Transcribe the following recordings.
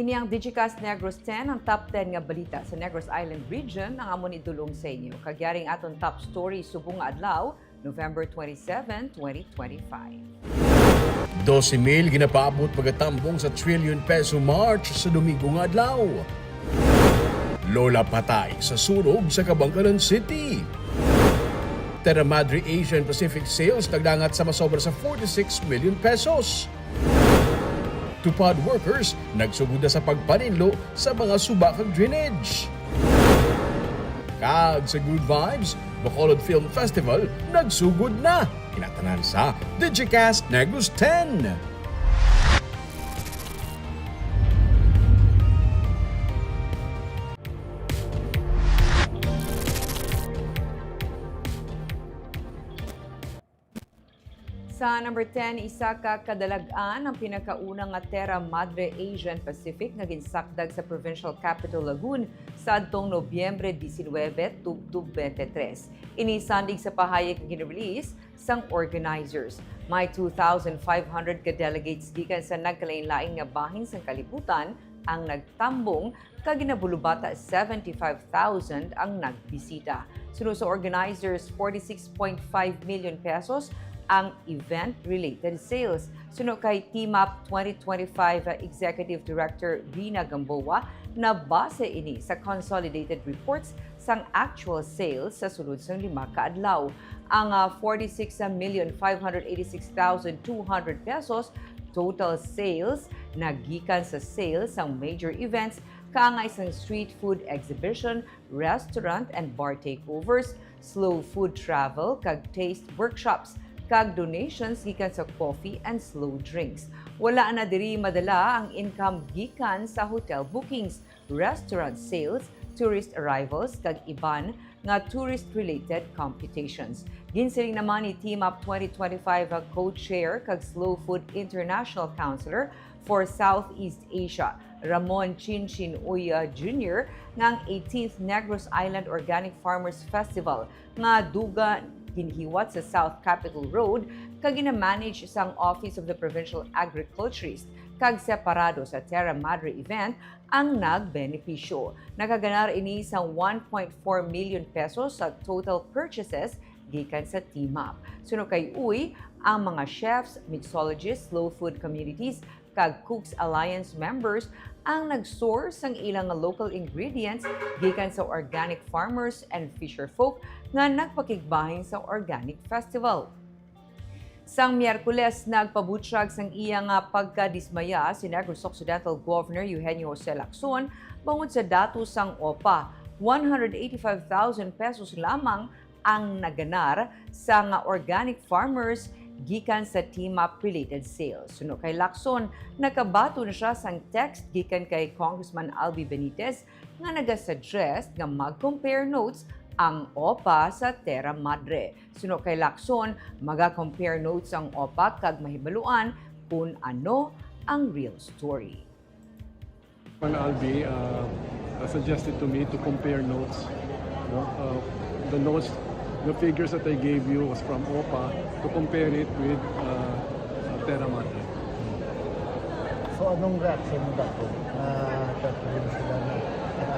Ini ang Digicast Negros X, ang top 10 nga balita sa Negros Island region ang amon idulong sa inyo. Kagyaring aton top story subong nga adlaw, November 27, 2025. 12,000 ginapaabot pagkatambong sa trillion peso March sa Domingo nga adlaw. Lola patay sa sunog sa Kabankalan City. Terra Madre Asian Pacific sales nagdangat sa masobra sa 46 million pesos. Tupad workers nagsugod na sa pagpaninlo sa mga subakang drainage. Kag sa Good Vibes, Bacolod Film Festival nagsugod na. Kinatanan sa Digicast Negros X. Sa number 10, isa ka kadalagan ang pinakaunang nga Terra Madre Asian Pacific nga ginsakdag sa Provincial Capital Lagoon sa adtong Nobyembre 19, 2023. Inisandig sa pahayag nga gin-release sang organizers. May 2,500 ka delegates gikan sa nagkalain-laing nga bahin sang kalibutan ang nagtambong kag ginabulubata 75,000 ang nagbisita. Sunod sa organizers, 46.5 million pesos ang event-related sales. Sunod kay Team Up 2025 Executive Director Rina Gamboa na base ini sa consolidated reports sang actual sales sa sunod sang 5 kaadlaw. Ang 46,586,200 pesos total sales nagikan sa sales sang major events kaangay sang street food exhibition, restaurant and bar takeovers, slow food travel kag taste workshops, kag donations gikan sa coffee and slow drinks. Wala na diri madala ang income gikan sa hotel bookings, restaurant sales, tourist arrivals kag iban nga tourist-related computations. Ginsiling naman ni Team Up 2025 co-chair kag Slow Food International Counselor for Southeast Asia, Ramon Chinchin Uya Jr. ng 18th Negros Island Organic Farmers Festival nga duga ginhiwat sa South Capitol Road kag gina-manage sang Office of the Provincial Agriculturist kag separado sa Terra Madre event ang nagbenepisyo. Nakaganar ini sa 1.4 million pesos sa total purchases gikan sa Team Up. Sunod kay Uy, ang mga chefs, mixologists, slow food communities kag Cooks Alliance members ang nag-source ng ilang local ingredients gikan sa organic farmers and fisherfolk nga nagpakigbahin sa organic festival. Sang Miyerkules, nagpabutyag sang iyang pagkadismaya si Negros Occidental Governor Eugenio Jose Lacson bangod sa datos sang OPA. 185,000 pesos lamang ang naganar sa organic farmers gikan sa Team Up related sales. Sunod kay Lacson, nakabato na siya sang text gikan kay Congressman Albi Benitez nga nagasuggest nga mag-compare notes ang OPA sa Terra Madre. Sunod kay Lacson, maga-compare notes ang OPA kag mahibaluan kung ano ang real story. Albi suggested to me to compare notes. The notes, the figures that I gave you was from OPA to compare it with Terra Madre. So anong reaction mo dato na tatawin sila na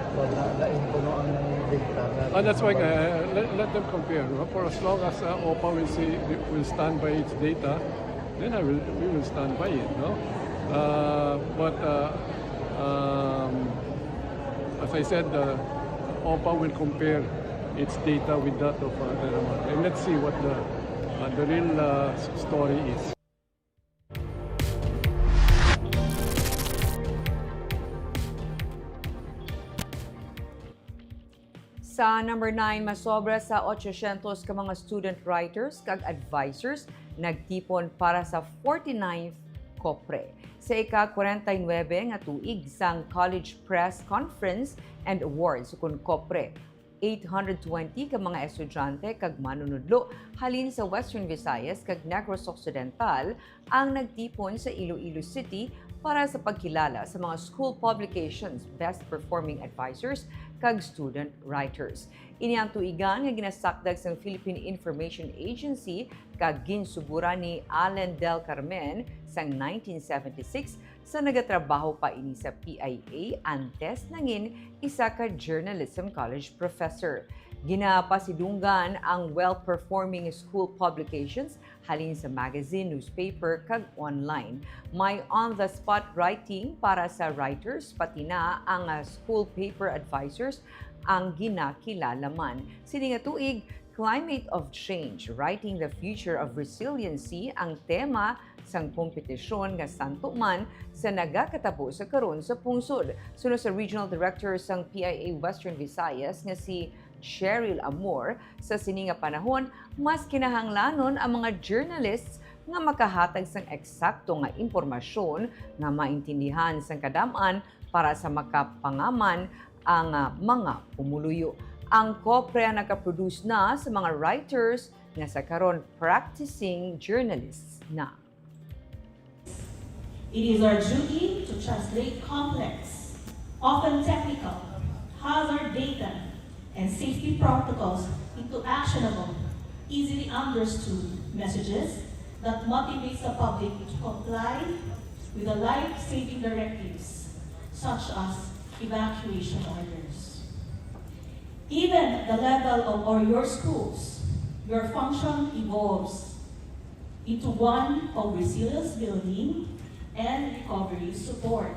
actual na lain ko no ang data? That's why let them compare. No? For as long as OPA will stand by its data, then we will stand by it. No? But as I said, OPA will compare its data with that of Terra Madre. And let's see what the real story is. Sa number 9, masobra sa 800 ka mga student writers kag advisors nagtipon para sa 49th Kopre. Sa ika-49 nga tuig sang College Press Conference and Awards kun Kopre. 820 ka mga estudyante kag manunudlo halin sa Western Visayas kag Negros Occidental ang nagtipon sa Iloilo City para sa pagkilala sa mga school publications, best performing advisors kag student writers. Ini ang tuigan nga ginasakdag sa Philippine Information Agency kag ginsugura ni Allen Del Carmen sang 1976 sa nagatrabaho pa ini sa PIA antes nangin isa ka journalism college professor. Ginapasidunggan ang well-performing school publications halin sa magazine, newspaper, kag online. May on-the-spot writing para sa writers, pati na ang school paper advisors ang ginakilala man. Sini nga tuig, Climate of Change, Writing the Future of Resiliency ang tema sang kompetisyon nga santo man sa nagakatabo sa karon sa pungsod. Sunod sa Regional Director sang PIA Western Visayas nga si Cheryl Amor, sa sininga panahon, mas kinahanglanon ang mga journalists nga makahatag sang eksakto nga impormasyon nga maintindihan sang kadaman para sa makapangaman ang mga pumuluyo. Ang kopre nakaproduce na sa mga writers nga sa karon practicing journalists na. It is our duty to translate complex, often technical, hazard data and safety protocols into actionable, easily understood messages that motivates the public to comply with the life-saving directives, such as evacuation orders. Even at the level of your schools, your function evolves into one of resilience building and recovery support.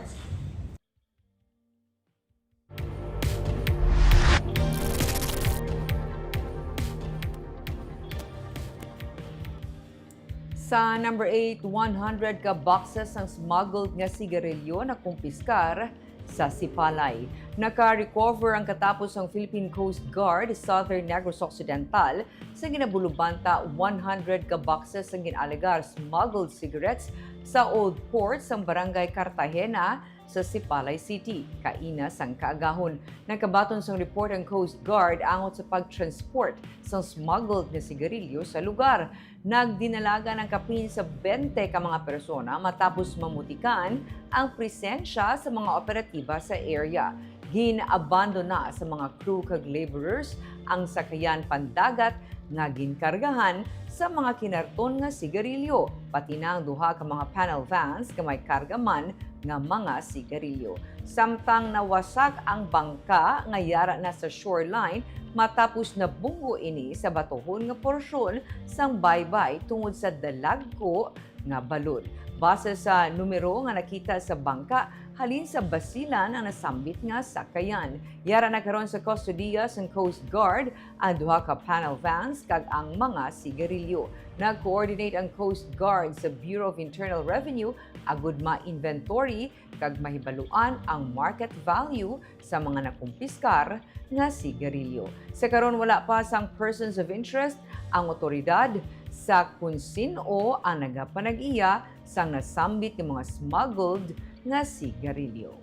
Sa number 8, 100 ka boxes ng smuggled nga sigarilyo na kumpiskar sa Sipalay. Naka-recover ang katapos ng Philippine Coast Guard Southern Negros Occidental sa ginabulubanta 100 ka boxes ng ginalegar smuggled cigarettes sa Old Port sa Barangay Cartagena sa Sipalay City, kainas ang kaagahon. Nagkabaton sang report ang Coast Guard angot sa pag-transport sa smuggled na sigarilyo sa lugar. Nagdinalaga ng kapin sa 20 ka mga persona matapos mamutikan ang presensya sa mga operatiba sa area. Ginabandona sa mga crew kag laborers ang sakayan pandagat nga ginkargahan sa mga kinarton nga sigarilyo, pati na ang duha ka mga panel vans nga may karga man nga mga sigarilyo. Samtang nawasak ang bangka nga yara na sa shoreline matapos nabunggo ini sa batohon nga porsyon sang baybay tungod sa dalagko nga balod. Base sa numero nga nakita sa bangka, halin sa basilan ang nasambit nga sakayan. Yara na karon sa kustodiya sa Coast Guard ang duha ka panel vans kag ang mga sigarilyo. Nag-coordinate ang Coast Guard sa Bureau of Internal Revenue agud ma-inventory kag mahibaluan ang market value sa mga nakumpiskar nga sigarilyo. Sa karon wala pa sang persons of interest ang otoridad sa kung sino ang nagapanag-iya sang nasambit ng mga smuggled nga sigarilyo.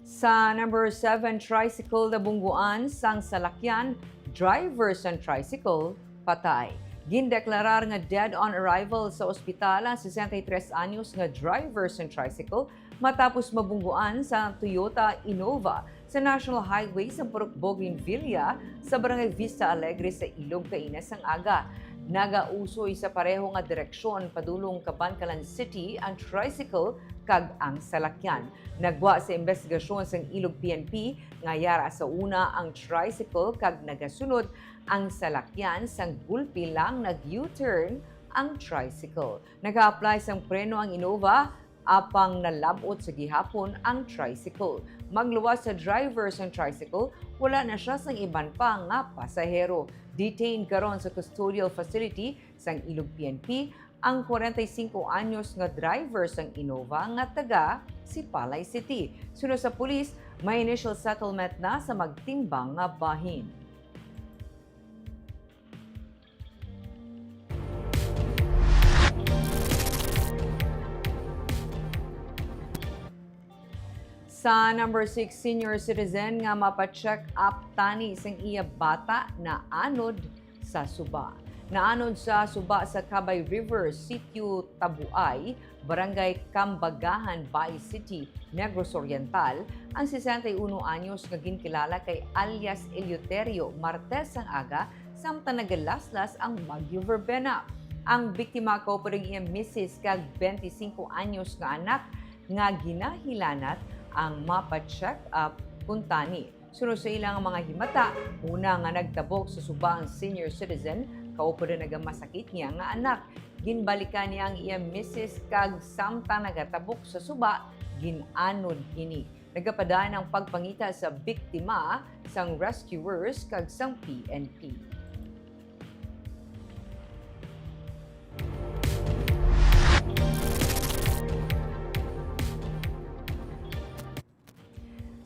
Sa number 7, tricycle na bungguan sang salakyan, drivers ng tricycle patay. Gindeklarar nga dead on arrival sa ospital ang 63 anyos nga drivers ng tricycle matapos mabungguan sa Toyota Innova sa National Highway sa Purok Bougainvillea sa Barangay Vista Alegre sa Ilog Kainas ang aga. Nagausoy sa pareho nga direksyon padulong Kabankalan City ang tricycle kag ang salakyan. Nagwa sa investigasyon sang Ilog PNP nga yara sa una ang tricycle kag nagasunod ang salakyan sang gulpi lang nag-U-turn ang tricycle. Nag-apply sang preno ang Innova apang nalabot sa gihapon ang tricycle. Magluwas sa driver ng tricycle, wala na siya sang iban pa nga pasahero. Detained karon sa custodial facility sang Ilog PNP ang 45 anyos nga driver sang Innova nga taga Sipalay City. Sunod sa pulis, may initial settlement na sa magtimbang nga bahin. Sa number 6, senior citizen nga mapacheck up tani sang iya bata na anod sa Suba. Naanod sa Suba sa Cabay River, Sitio Tabuay, Barangay Kambagahan, Bay City, Negros Oriental, ang 61 anyos nga ginkilala kay alias Eleuterio Martes ang aga samtang nagalaslas ang Bagyo Verbena. Ang biktima ko po rin iya Mrs. kag 25 anyos nga anak nga ginahilanat ang mapa-check up kuntani. Sunod sa ilang mga himata, una nga nagtabok sa subang senior citizen, kaupo rin nagamasakit niya nga anak. Ginbalikan niya ang iya Mrs. kag samtang nagatabok sa suba, ginanod kini. Nagapadaan ang pagpangita sa biktima sang rescuers kag sang PNP.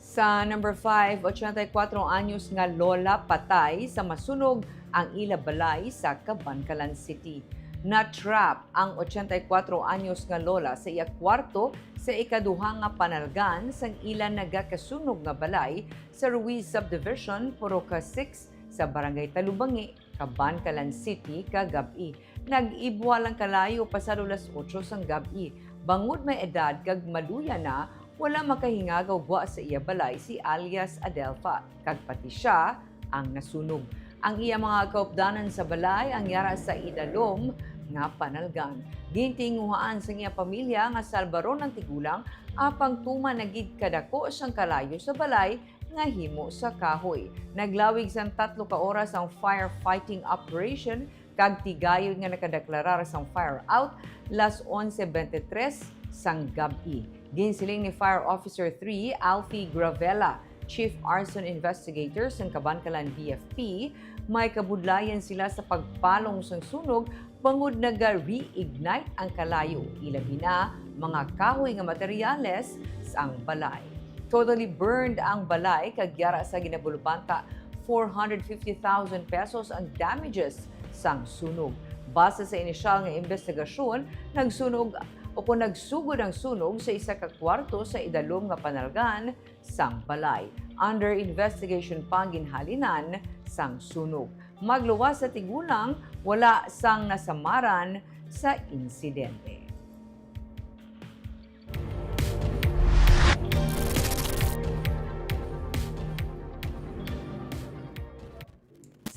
Sa number 5, 84 anyos nga lola patay sa masunog ang ila balay sa Kabankalan City. Na-trap ang 84 anyos nga lola sa iya kwarto sa ikaduhang nga panalgan sang ila nagakasunog nga balay sa Ruiz Subdivision, Poroca 6 sa Barangay Talubangi, Kabankalan City, kagabi. Nag-ibwa lang kalayo pasado las 8 sang gabi. Bangod may edad kag maluya na, wala makahingagaw buwa sa iya balay si alias Adelfa, kag pati siya ang nasunog. Ang iya mga kaupdanan sa balay ang yara sa idalom nga panalgan. Gintinguhaan sa iya pamilya nga salbaron ng tigulang apang tumanagid kadako sang kalayo sa balay nga himo sa kahoy. Naglawig sang 3 ka oras ang firefighting operation kag tigayod nga nakadeklarar sang fire out las 11:23 sang gabi. Ginsiling ni Fire Officer 3 Alfie Gravella, Chief Arson Investigator ng Kabankalan BFP, may kabudlayan sila sa pagpalong sang sunog bangod naga-reignite ang kalayo. Ilabi na mga kahoy nga materyales sang balay. Totally burned ang balay kagyara sa ginabulupanta 450,000 pesos ang damages sang sunog. Base sa inisyal nga investigasyon, nagsugod ang sunog sa isa ka kwarto sa idalom nga panalgan sang balay. Under investigation pa ginhalinan sang sunog. Magluwas sa tigulang, wala sang nasamaran sa insidente.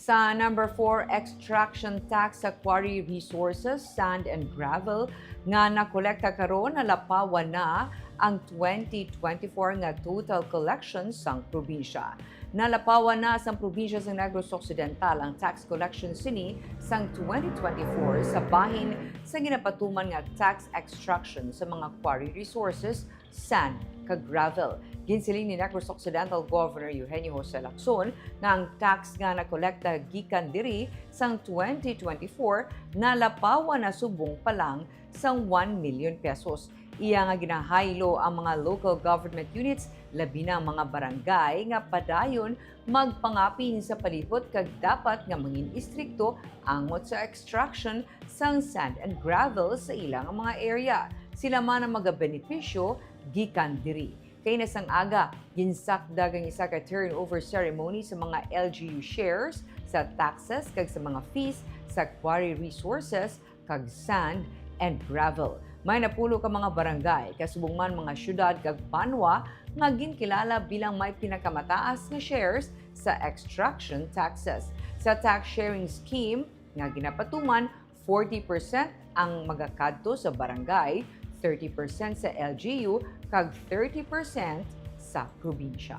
Sa number 4, extraction tax sa Quarry Resources, Sand and Gravel nga nakolekta karon nalapawan na ang 2024 nga total collection sang probinsya. Nalapawan na sang probinsya sa Negros Occidental ang tax collection sini sang 2024 sa bahin sa ginapatuman nga tax extraction sa mga quarry resources, sand kag gravel. Ginsiling ni Negros Occidental Governor Eugenio Jose Lacson nga ang tax nga nakolekta gikan diri sang 2024 nalapawan na subong pa lang sang 1 million pesos. Iya nga ginahaylo ang mga local government units, labi na mga barangay nga padayon magpangapin sa palibot kag dapat nga mangin istrikto angot sa extraction sang sand and gravel sa ilang mga area. Sila man ang magabenepisyo gikan diri. Kay nasang aga, ginsakdag ang isa ka turnover ceremony sa mga LGU shares, sa taxes kag sa mga fees sa quarry resources kag sand and gravel. May napulo ka mga barangay, kasubong man mga syudad kag banwa nga ginkilala bilang may pinakamataas nga shares sa extraction taxes. Sa tax sharing scheme nga ginapatuman, 40% ang magakadto sa barangay, 30% sa LGU, kag 30% sa probinsya.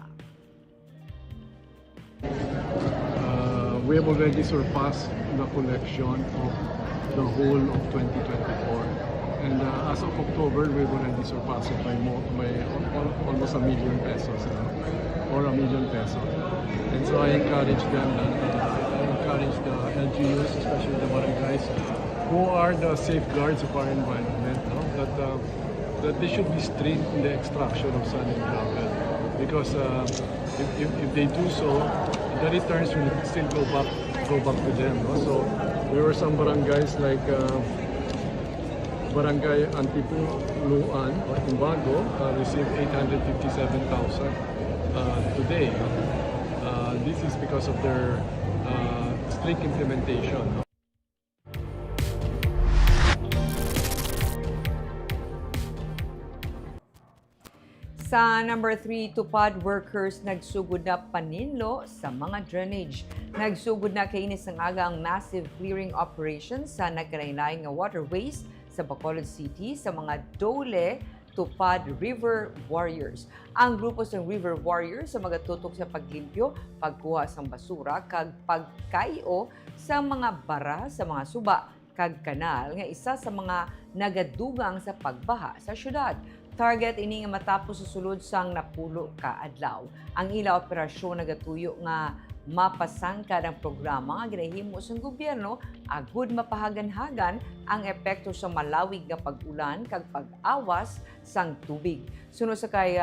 We have already surpassed the collection of the whole of 2024. And as of October, we've already surpassed it by almost ₱1 million, or ₱1 million. And so I encourage them, I encourage the LGUs, especially the barangays, who are the safeguards of our environment, that they should be strict in the extraction of sand and gravel. Because if they do so, the returns will still go back to them. No? So there were some barangays like Barangay Antipuluan or Imbago received 857,000 today. This is because of their strict implementation. Sa number 3, tupad workers nagsugod na paninlo sa mga drainage. Nagsugod na kainis ng aga ang massive clearing operation sa nagkalain-lain nga waterways sa Bacolod City sa mga dole tupad River Warriors. Ang grupo sa River Warriors sa magatutok sa paglimpyo, pagkuha sa basura, kag pagkayo sa mga bara sa mga suba, kag kanal nga isa sa mga nagadugang sa pagbaha sa syudad. Target ini nga matapos sa sulod sang napulo ka adlaw. Ang ila operasyon nagatuyo nga mapasangkad ang programa nga ginahimo sa gobyerno agud mapahagan-hagan ang epekto sa malawig nga pag-ulan kag pag-awas sang tubig. Sunod sa kay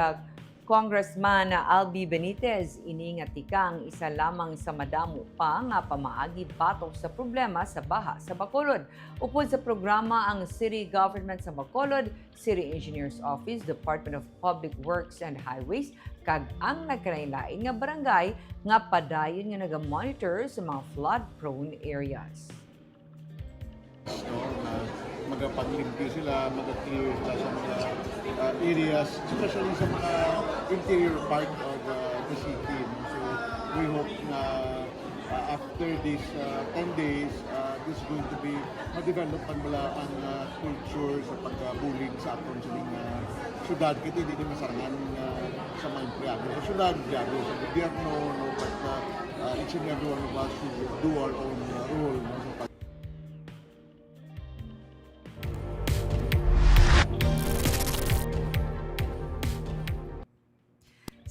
Congressman Albi Benitez, ini nga tikang isa lamang sa madamo pa nga pamaagi batok sa problema sa baha sa Bacolod. Upod sa programa ang City Government sa Bacolod, City Engineers Office, Department of Public Works and Highways, kag ang nagkalain-lain nga barangay nga padayon nga naga-monitor sa mga flood-prone areas. Magapaglimpyo sila, mag-clear sila sa mga areas, especially sa mga interior part of the city. So we hope na after these 10 days, this is going to be ma-develop pala ang culture sa pag-bullying sa aton sa mga syudad. Kasi hindi masarangan sa mga empleyado sa syudad, empleyado sa gobyerno, no? But each and every one of us should do our own role. No?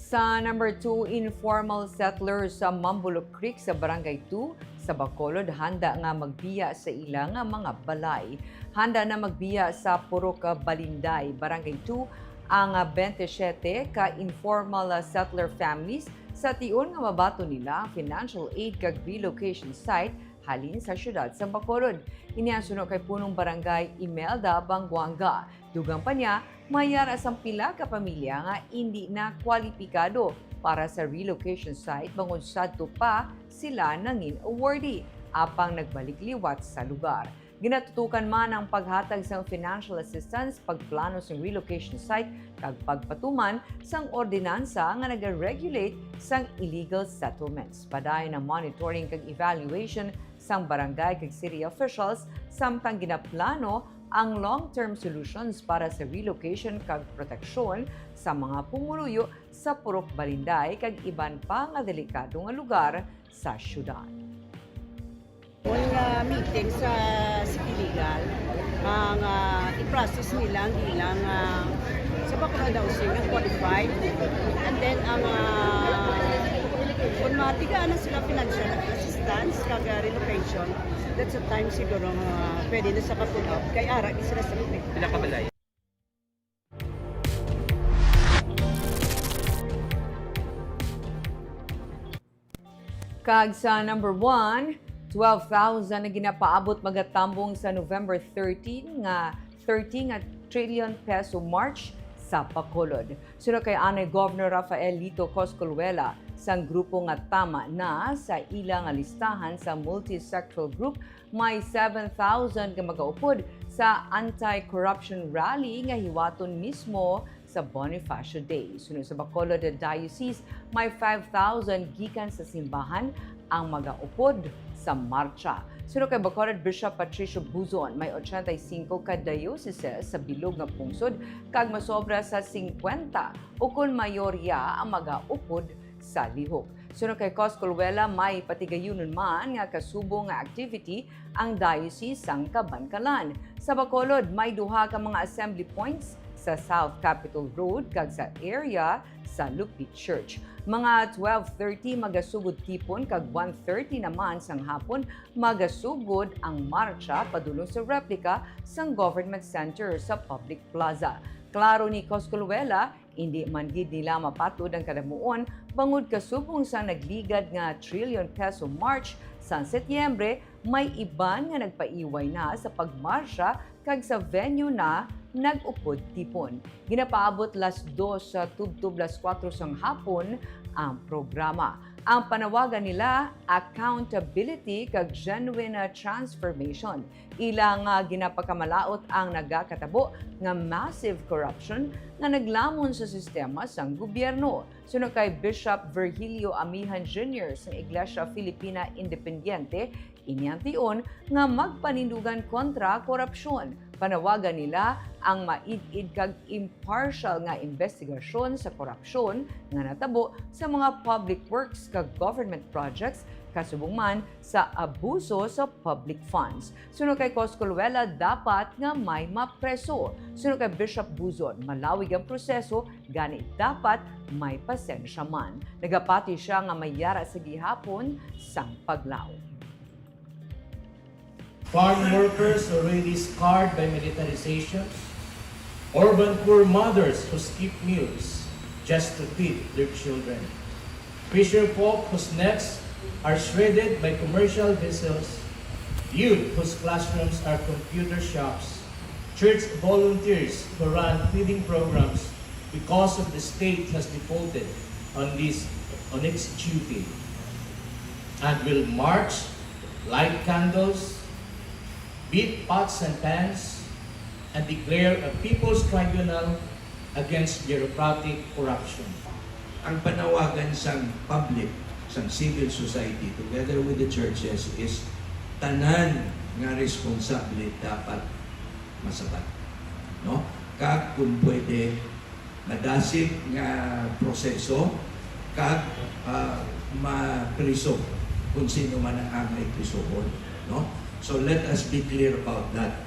Sa number 2, informal settlers sa Mambulok Creek sa Barangay 2 sa Bacolod handa nga magbiya sa ilang mga balay. Handa na magbiya sa Purok Balinday, Barangay 2 ang 27 ka informal settler families sa tiun nga mabato nila ang financial aid kag relocation site halin sa syudad sa Bacolod. Iniasuno kay punong barangay Imelda Bangguanga. Dugang pa niya, mayara sang pila ka pamilya nga hindi na kwalipikado para sa relocation site bangod sadto pa sila nangin awardee apang nagbalik liwat sa lugar. Ginatutukan man ang paghatag sang financial assistance, pagplano sa relocation site kag pagpatuman sang ordinansa nga naga-regulate sang illegal settlements. Padayon ang monitoring kag evaluation sang barangay kag city officials samtang ginaplano ang long-term solutions para sa relocation kag proteksyon sa mga pumuluyo sa Purok Balinday kag iban pa nga delikado nga lugar sa syudad. Nga meeting sa City Legal, ang i-process nila ang ilang sa Bacolod daw sila qualified, and then ang kung matigaan na sila financial assistance kag relocation, that's the time siguro pwede na sa kapulap kay ara sila sa pinakabalay. Kag sa number 1, 12,000 na ginapaabot magatambong sa November 13 nga 30 nga trillion peso march sa Bacolod. Sunod kay Anay Governor Rafael Lito Coscolluela sang grupo nga tama na sa ilang listahan sa multi-sectoral group, may 7,000 ka magaupod sa anti-corruption rally nga hiwaton mismo sa Bonifacio Day. Sunod sa Bacolod Diocese, may 5,000 gikan sa simbahan ang magaupod sa marcha. Sunod kay Bacolod Bishop Patricio Buzon, may 85 ka diocese sa bilog nga pungsod kag masobra sa 50 o kun mayorya ang magaupod sa lihok. Sunod kay Coscolluela, may patigayunon man nga kasubong nga activity ang diocese sang Kabankalan. Sa Bacolod, may duha ka mga assembly points sa South Capitol Road kag sa area sa Lupit Church. Mga 12:30 magasugod tipon kag 1:30 naman sang hapon magasugod ang marcha padulong sa replika sang Government Center sa Public Plaza. Klaro ni Coscolluela, hindi man gid nila mapatod ang kadamuon bangod kasubong sa nagligad nga trillion peso march sa Setyembre, may iban nga nagpaiway na sa pagmarsya kag sa venue na nag-upod tipon. Ginapaabot las 2 sa tubtub las 4 sang hapon ang programa. Ang panawagan nila, accountability kag genuine transformation. Ilang ginapagkamalaot ang nagakatabo nga massive corruption nga naglamon sa sistema sang gobyerno. Suno kay Bishop Virgilio Amihan Jr. sa Iglesia Filipina Independiente, inyang tion nga magpanindugan kontra korupsyon. Panawagan nila ang maid-id kag impartial nga investigasyon sa korupsyon nga natabo sa mga public works kag government projects kasubong man sa abuso sa public funds. Sunod kay Coscoluela, dapat nga may mapreso. Sunod kay Bishop Buzon, malawig ang proseso, gani dapat may pasensya man. Nagapati siya nga mayara sa gihapon sang paglaw. Farm workers already scarred by militarization, urban poor mothers who skip meals just to feed their children, fisher folk whose nets are shredded by commercial vessels, youth whose classrooms are computer shops, church volunteers who run feeding programs because of the state has defaulted on its duty, and will march, light candles, beat pots and pans, and declare a people's tribunal against bureaucratic corruption. Ang panawagan sa public, sa civil society, together with the churches, is tanan nga responsable dapat masabat. No? Kag kung pwede, madasig nga proseso, kag mapriso kung sino man ang may prisohon. No? So let us be clear about that.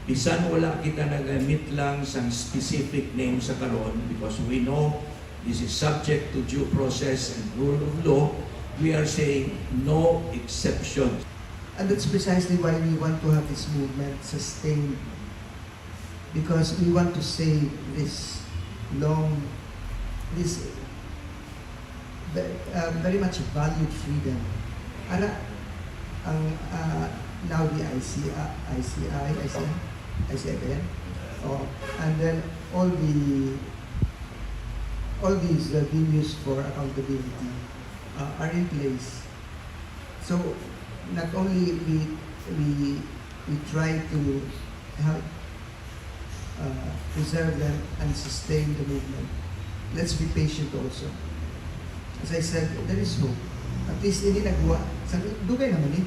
Bisan wala kita nagamit lang sa specific name sa karon, because we know this is subject to due process and rule of law. We are saying no exceptions. And that's precisely why we want to have this movement sustained, because we want to save this very much valued freedom. Now the ICI ba yan? And then all these venues for accountability are in place. So not only we try to help preserve them and sustain the movement, let's be patient also. As I said, there is hope. At least hindi nagawa. Dugay naman eh.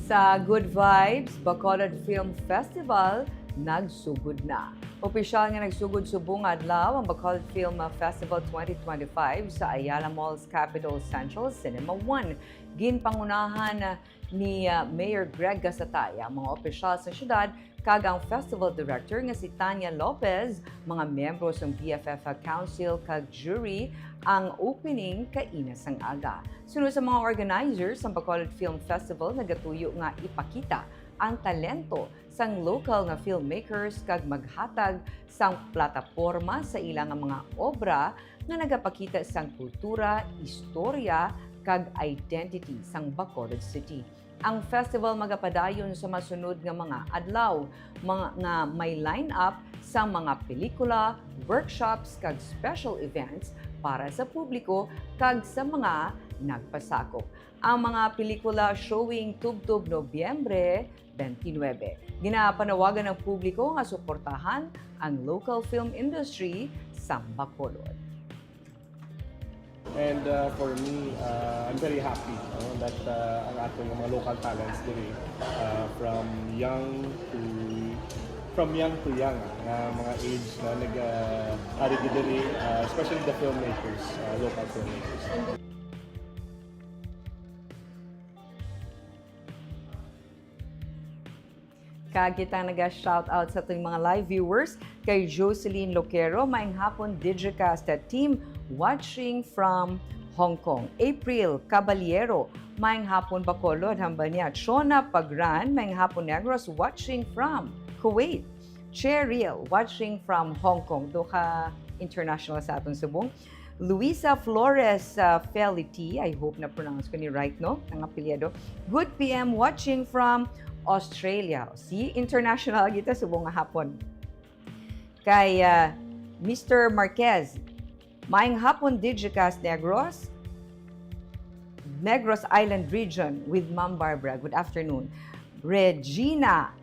Sa Good Vibes, Bacolod Film Festival, nagsugod na. Opisyal nga nagsugod subong adlaw ang Bacolod Film Festival 2025 sa Ayala Mall's Capitol Central Cinema 1. Ginpangunahan ni Mayor Greg Gasatay ang mga opisyal sa syudad kag ang festival director nga si Tanya Lopez, mga miyembro ng BFF Council kag jury ang opening kainas ang aga. Sunod sa mga organizers ng Bacolod Film Festival, nagatuyo nga ipakita ang talento sang local nga filmmakers kag maghatag sang plataporma sa ilang mga obra nga nagapakita sang kultura, istorya kag identity sang Bacolod City. Ang festival magapadayon sa masunod nga mga adlaw, nga may line-up sa mga pelikula, workshops kag special events para sa publiko kag sa mga nagpasakop. Ang mga pelikula showing tubtob Nobyembre 29. Ginapanawagan ng publiko nga suportahan ang local film industry sa Bacolod. And for me, I'm very happy that ang atong mga local talents diri from young to young, mga age na nag-ari diri, especially the filmmakers, local filmmakers. Kagitang naga-shoutout sa ating mga live viewers kay Jocelyn Loquero, maayong hapon Digicast team watching from Hong Kong. April Caballero, maayong hapon Bacolod, hambanya. Shona Pagran, maayong hapon Negros, watching from Kuwait. Cheryl, watching from Hong Kong. Doha international sa atong subong. Luisa Flores Felity, I hope na pronounce ko ni right, no? Ang apelyido. Good PM watching from Australia. See, international kita subong nga hapon. Kay Mr. Marquez, maayong hapon Digicast Negros Island region with Ma'am Barbara. Good afternoon. Regina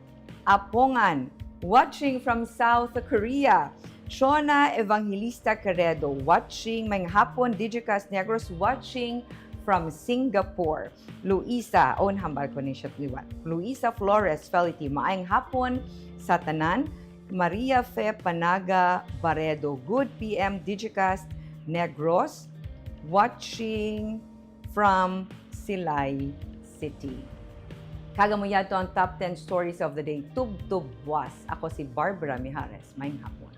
Apongan, watching from South Korea. Shona Evangelista Caredo, watching maayong hapon Digicast Negros, watching from Singapore. Luisa, hambal ko ni siya liwat. Luisa Flores Felity, maayong hapon sa tanan. Maria Fe Panaga Baredo, good PM Digicast Negros, watching from Silay City. Kagamuya to ang top 10 stories of the day. Tub-tub was. Ako si Barbara Mijares. Maayong hapon.